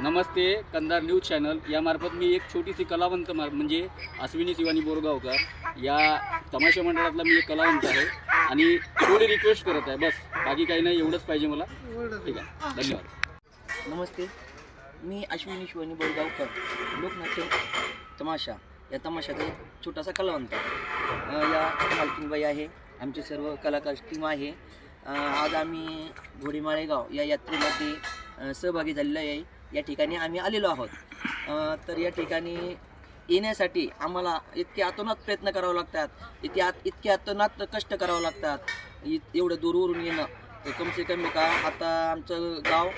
नमस्ते Kandhar news channel यामार्फत मी एक छोटीशी कलावंत म्हणजे अश्विनी शिवानी बोरगावकर या तमाशा मंडळातला मी एक कलावंत आहे आणि थोडी रिक्वेस्ट करत आहे, बस बाकी काही नाही, एवढंच पाहिजे मला. ठीक आहे, धन्यवाद. नमस्ते, मी अश्विनी शिवानी बोरगावकर, लोकनाट्य तमाशा या तमाशाचा एक छोटासा कलावंत. या मालकीनबाई आहे, आमचे सर्व कलाकार टीम आहे. आज आम्ही घोडेमाळेगाव या यात्रेमध्ये सहभागी झालेलो आहे. या ठिकाणी आम्ही आलेलो आहोत. तर या ठिकाणी येण्यासाठी आम्हाला इतके अतोनात प्रयत्न करावे लागतात, इतके अतोनात कष्ट करावं लागतात. एवढं दूरवरून येणं तर कमसे कमी का आता आमचं गाव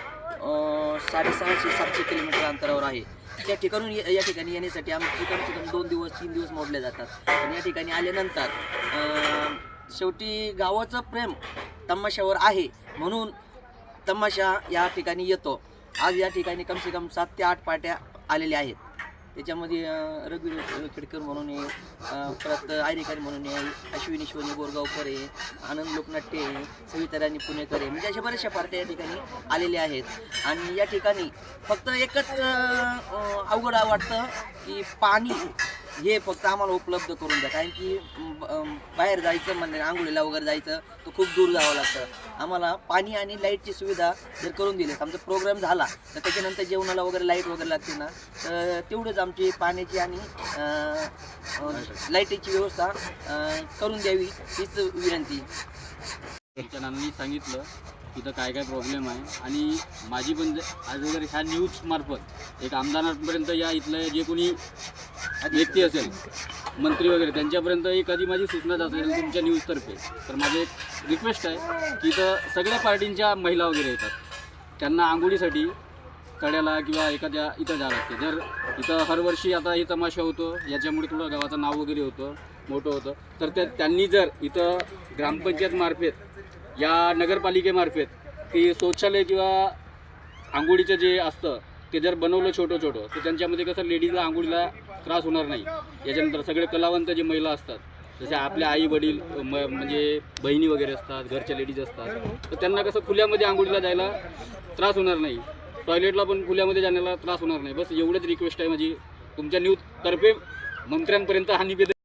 650-700 किलोमीटर अंतरावर आहे. त्या ठिकाणून या ठिकाणी येण्यासाठी आमची कमसे कमी 2 दिवस 3 दिवस मोडले जातात. आणि या ठिकाणी आल्यानंतर शेवटी गावाचं प्रेम तमाशावर आहे म्हणून तमाशा या ठिकाणी येतो. आज या ठिकाणी कमसे कम 7 ते 8 पार्ट्या आलेल्या आहेत. त्याच्यामध्ये रघुवीर खेडकर म्हणून आहे, परत आयरेकर म्हणून आहे, अश्विनी शिवानी बोरगावकर आहे, आनंद लोकनाट्य आहे, सविता राणी पुणेकर आहे, म्हणजे अशा बऱ्याचशा पार्ट्या या ठिकाणी आलेल्या आहेत. आणि या ठिकाणी फक्त एकच अवघड वाटतं की पाणी हे फक्त आम्हाला उपलब्ध करून द्या. कारण की बाहेर जायचं म्हणजे आंघोळीला वगैरे जायचं तर खूप दूर जावं लागतं. आम्हाला पाणी आणि लाईटची सुविधा जर करून दिली, आमचा प्रोग्राम झाला तर त्याच्यानंतर जेवणाला वगैरे लाईट वगैरे लागते ना, तर तेवढंच आमची पाण्याची आणि लाईटीची व्यवस्था करून द्यावी हीच विनंती. त्यांच्या नानांनी सांगितलं तिथं काय काय प्रॉब्लेम आहे आणि माझी पण आज वगैरे ह्या न्यूजमार्फत एक आमदारांपर्यंत या इथलं जे कोणी व्यक्ती असेल, मंत्री वगैरे, त्यांच्यापर्यंत एखादी माझी सूचना असेल तुमच्या न्यूजतर्फे, तर माझं एक रिक्वेस्ट आहे की इथं सगळ्या पार्टींच्या महिला वगैरे येतात, त्यांना आंघोळीसाठी तड्याला किंवा एखाद्या इथं जावं लागते. जर इथं हरवर्षी आता हे तमाशा होतो, याच्यामुळे थोडं गावाचं नाव वगैरे होतं, मोठं होतं, तर त्यांनी जर इथं ग्रामपंचायतमार्फत या नगरपालिकेमार्फत की शौचालय किंवा आंघोळीचं जे असतं ते जर बनवलं छोटं तर त्यांच्यामध्ये कसं लेडीजला आंघोळीला त्रास होणार नाही. याच्यानंतर सगळे कलावंत जे महिला असतात, जसे आपल्या आई वडील म्हणजे बहिणी वगैरे असतात, घरच्या लेडीज असतात, तर त्यांना कसं खुल्यामध्ये आंघोळीला जायला त्रास होणार नाही, टॉयलेटला पण खुल्यामध्ये जाण्याला त्रास होणार नाही. बस एवढंच रिक्वेस्ट आहे माझी तुमच्या न्यूजतर्फे मंत्र्यांपर्यंत हा निवेदन.